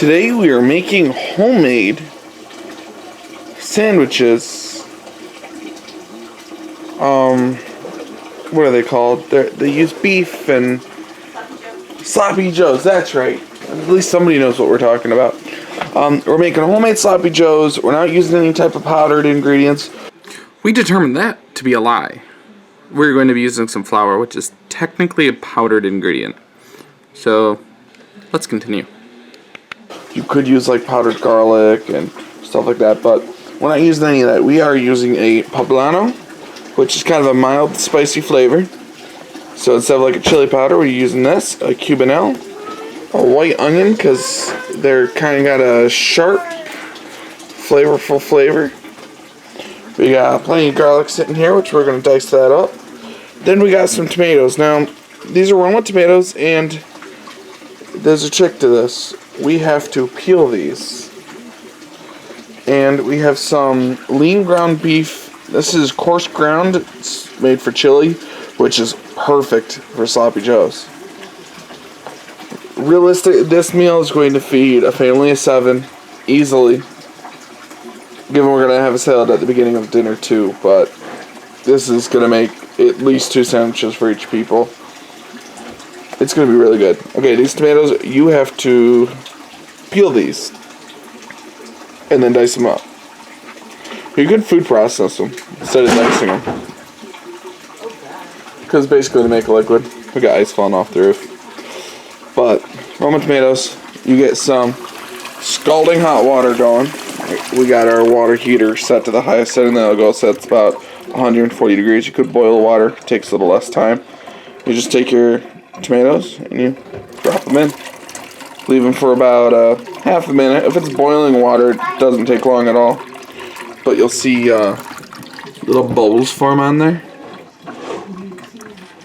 Today we are making homemade sandwiches. What are they called? They use beef and sloppy joes. That's right. At least somebody knows what we're talking about. We're making homemade sloppy joes. We're not using any type of powdered ingredients. We determined that to be a lie. We're going to be using some flour, which is technically a powdered ingredient. So, let's continue. You could use like powdered garlic and stuff like that, but we're not using any of that. We are using a poblano, which is kind of a mild, spicy flavor. So instead of like a chili powder, we're using this, a Cubanelle, a white onion, because they're kind of got a sharp, flavorful flavor. We got plenty of garlic sitting here, which we're going to dice that up. Then we got some tomatoes. Now, these are Roma tomatoes, and there's a trick to this. We have to peel these. And we have some lean ground beef. This is coarse ground. It's made for chili, which is perfect for sloppy joes. Realistic, this meal is going to feed a family of 7 easily. Given we're going to have a salad at the beginning of dinner too, but this is going to make at least 2 sandwiches for each people. It's going to be really good. Okay, these tomatoes, you have to peel these and then dice them up. You could food process them instead of dicing them, because basically to make a liquid. We got ice falling off the roof. But Roma tomatoes, you get some scalding hot water going. We got our water heater set to the highest setting that'll go, so it's about 140 degrees. You could boil the water, it takes a little less time. You just take your tomatoes and you drop them in. Leave them for about half a minute. If it's boiling water, it doesn't take long at all. But you'll see little bubbles form on there.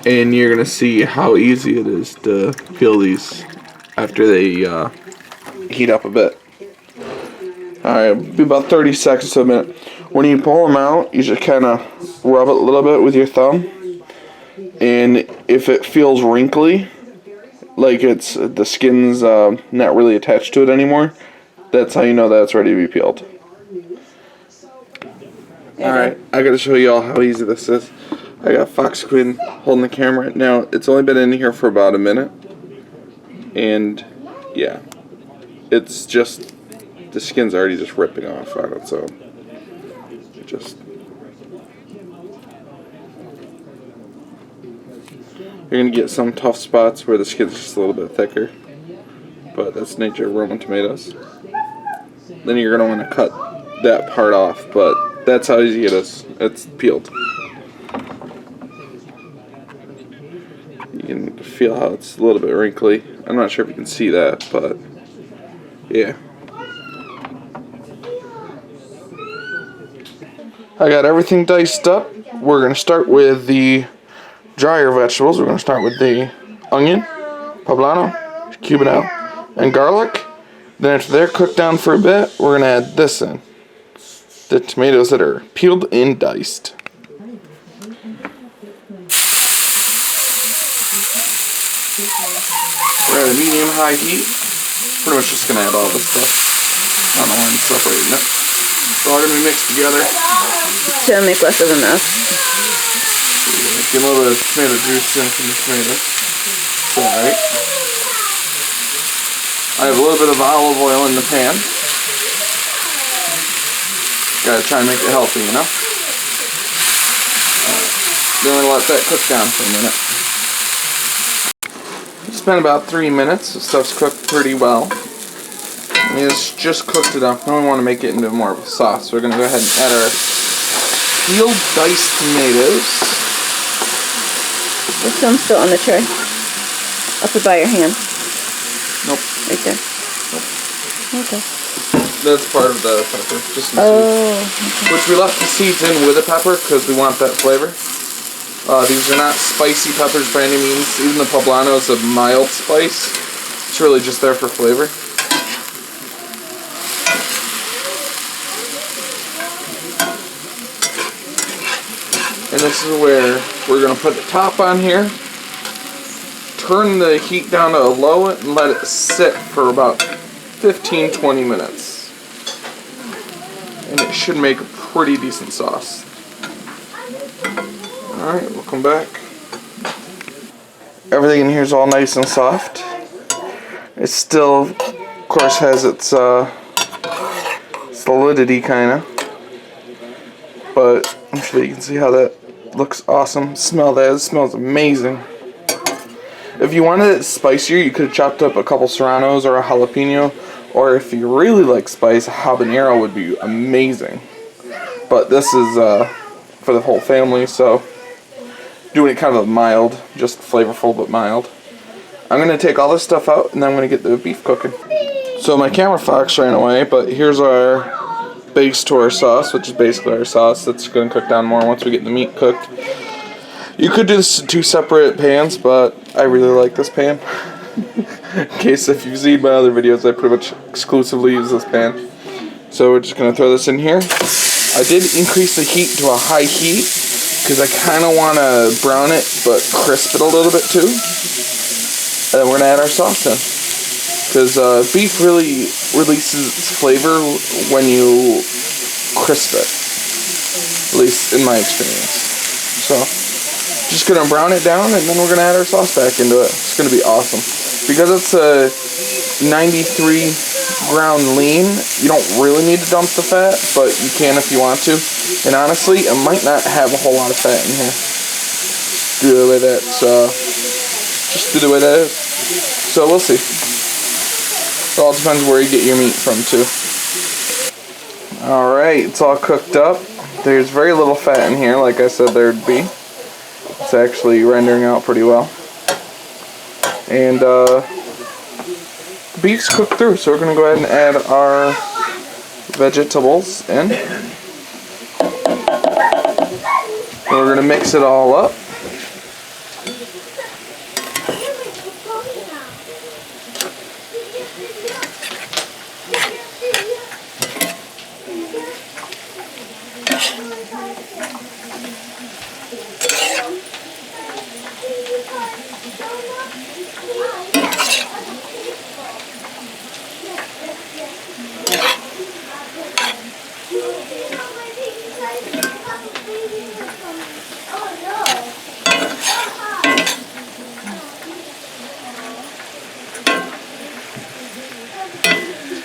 And you're going to see how easy it is to peel these after they heat up a bit. Alright, be about 30 seconds to a minute. When you pull them out, you just kind of rub it a little bit with your thumb. And if it feels wrinkly, like it's the skin's not really attached to it anymore, that's how you know that it's ready to be peeled. Alright, I gotta show you all how easy this is. I got Fox Quinn holding the camera. Now, it's only been in here for about a minute. And, yeah. It's just, the skin's already just ripping off on it, so just... You're going to get some tough spots where the skin's just a little bit thicker. But that's the nature of Roma tomatoes. Then you're going to want to cut that part off, but that's how easy it is. It's peeled. You can feel how it's a little bit wrinkly. I'm not sure if you can see that, but yeah. I got everything diced up. We're going to start with the drier vegetables. We're going to start with the onion, poblano, Cubanelle, and garlic. Then after they're cooked down for a bit, we're going to add this in. The tomatoes that are peeled and diced. We're at a medium-high heat. Pretty much just going to add all this stuff. I don't know why I'm separating it. It's all going to be mixed together. To make less of a mess. Get a little bit of tomato juice in from the tomatoes. It's alright. I have a little bit of olive oil in the pan. Gotta try and make it healthy, you know? Then we're gonna let that cook down for a minute. It's been about 3 minutes. The stuff's cooked pretty well. I mean, it's just cooked enough. Now we want to make it into more of a sauce. So we're gonna go ahead and add our peeled diced tomatoes. This one's still on the tray. Up by your hand. Nope. Right there. Nope. Okay. That's part of the pepper. Just some seeds. Okay. Which we left the seeds in with the pepper because we want that flavor. These are not spicy peppers by any means. Even the poblano is a mild spice. It's really just there for flavor. And this is where we're going to put the top on here. Turn the heat down to a low and let it sit for about 15-20 minutes. And it should make a pretty decent sauce. Alright, we'll come back. Everything in here is all nice and soft. It still, of course, has its solidity, kind of. But I'm sure you can see how that looks awesome. Smell that. It smells amazing. If you wanted it spicier, you could have chopped up a couple serranos or a jalapeno. Or if you really like spice, a habanero would be amazing. But this is for the whole family, so doing it kind of mild, just flavorful but mild. I'm going to take all this stuff out and then I'm going to get the beef cooking. So my camera fox ran away, but here's our base to our sauce, which is basically our sauce that's going to cook down more once we get the meat cooked. You could do this in 2 separate pans, but I really like this pan. In case if you've seen my other videos, I pretty much exclusively use this pan. So we're just going to throw this in here. I did increase the heat to a high heat because I kind of want to brown it but crisp it a little bit too. And then we're going to add our sauce in. Because beef really releases its flavor when you crisp it. At least in my experience. So, just going to brown it down and then we're going to add our sauce back into it. It's going to be awesome. Because it's a 93 ground lean, you don't really need to dump the fat, but you can if you want to. And honestly, it might not have a whole lot of fat in here. Do the way that's, just do the way that is. So we'll see. It all depends where you get your meat from too. Alright, it's all cooked up. There's very little fat in here, like I said there'd be. It's actually rendering out pretty well. And the beef's cooked through, so we're going to go ahead and add our vegetables in. And we're going to mix it all up.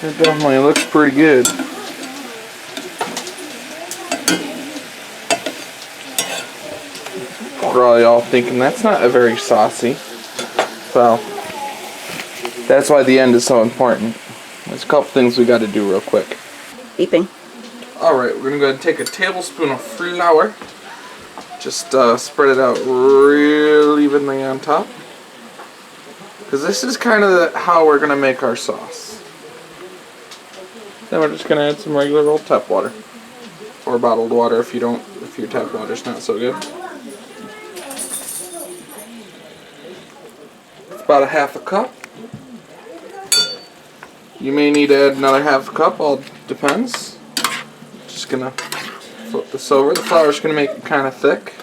It definitely looks pretty good. Probably all thinking that's not a very saucy. Well, that's why the end is so important. There's a couple things we got to do real quick. Beeping. Alright, we're going to go ahead and take a tablespoon of flour. Just spread it out real evenly on top. Because this is kind of how we're going to make our sauce. Then we're just going to add some regular old tap water. Or bottled water if your tap water's not so good. It's about a half a cup. You may need to add another half a cup, all depends. Just going to flip this over. The flour's going to make it kind of thick.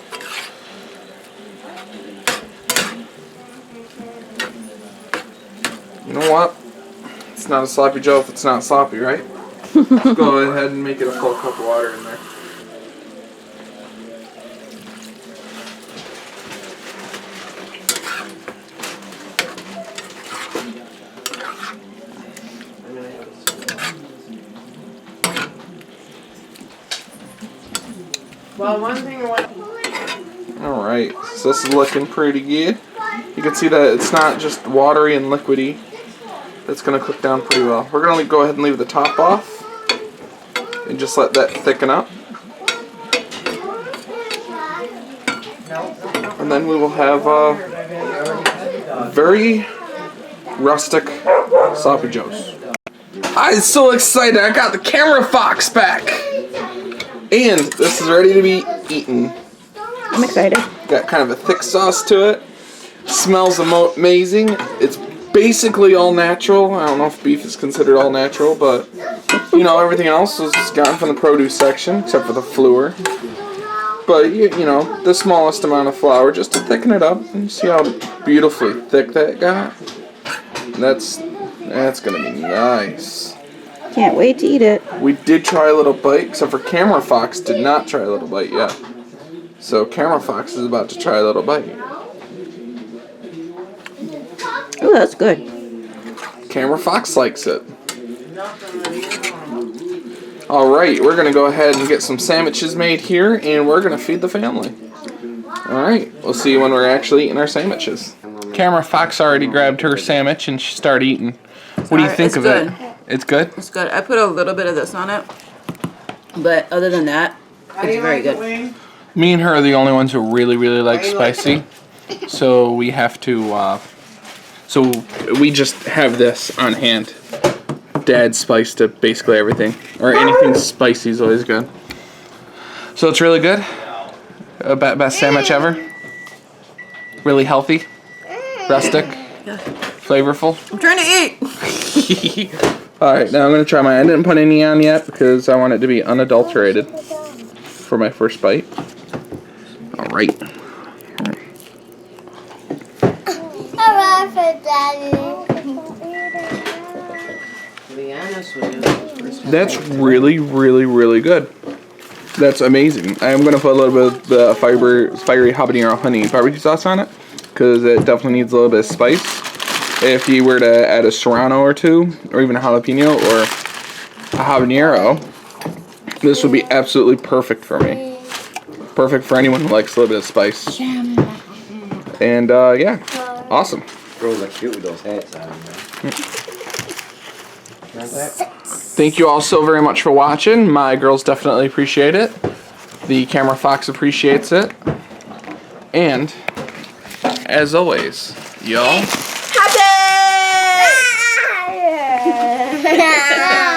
You know what? It's not a sloppy Joe if it's not sloppy, right? Let's go ahead and make it a full cup of water in there. Well, one thing I want. Alright, so this is looking pretty good. You can see that it's not just watery and liquidy. It's going to cook down pretty well. We're going to go ahead and leave the top off and just let that thicken up. And then we will have very rustic sloppy joes. I'm so excited! I got the camera fox back! And this is ready to be eaten. I'm excited. Got kind of a thick sauce to it. Smells amazing. It's basically all natural. I don't know if beef is considered all natural, but you know, everything else was gotten from the produce section, except for the flour. But you know, the smallest amount of flour just to thicken it up. And you see how beautifully thick that got? That's That's gonna be nice. Can't wait to eat it. We did try a little bite, except for Camera Fox did not try a little bite yet. So Camera Fox is about to try a little bite. Oh, that's good. Camera Fox likes it. Alright, we're gonna go ahead and get some sandwiches made here, and we're gonna feed the family. Alright, we'll see you when we're actually eating our sandwiches. Camera Fox already grabbed her sandwich and she started eating. What do you think of it? It's good? It's good. I put a little bit of this on it, but other than that, it's very good. Me and her are the only ones who really, really like spicy. So we have to, so we just have this on hand. Dad's spice to basically everything. Or anything spicy is always good. So it's really good. Best sandwich ever. Really healthy. Rustic. Flavorful. I'm trying to eat. Alright, now I'm going to try mine. I didn't put any on yet because I want it to be unadulterated for my first bite. Alright. Alright for Daddy. That's really, really, really good. That's amazing. I'm going to put a little bit of the fiery habanero honey barbecue sauce on it because it definitely needs a little bit of spice. If you were to add a serrano or two, or even a jalapeno or a habanero, this would be absolutely perfect for me. Perfect for anyone who likes a little bit of spice. And yeah, awesome. Girls are cute with those hats on, man. Thank you all so very much for watching. My girls definitely appreciate it. The Camera Fox appreciates it. And, as always, y'all... Happy!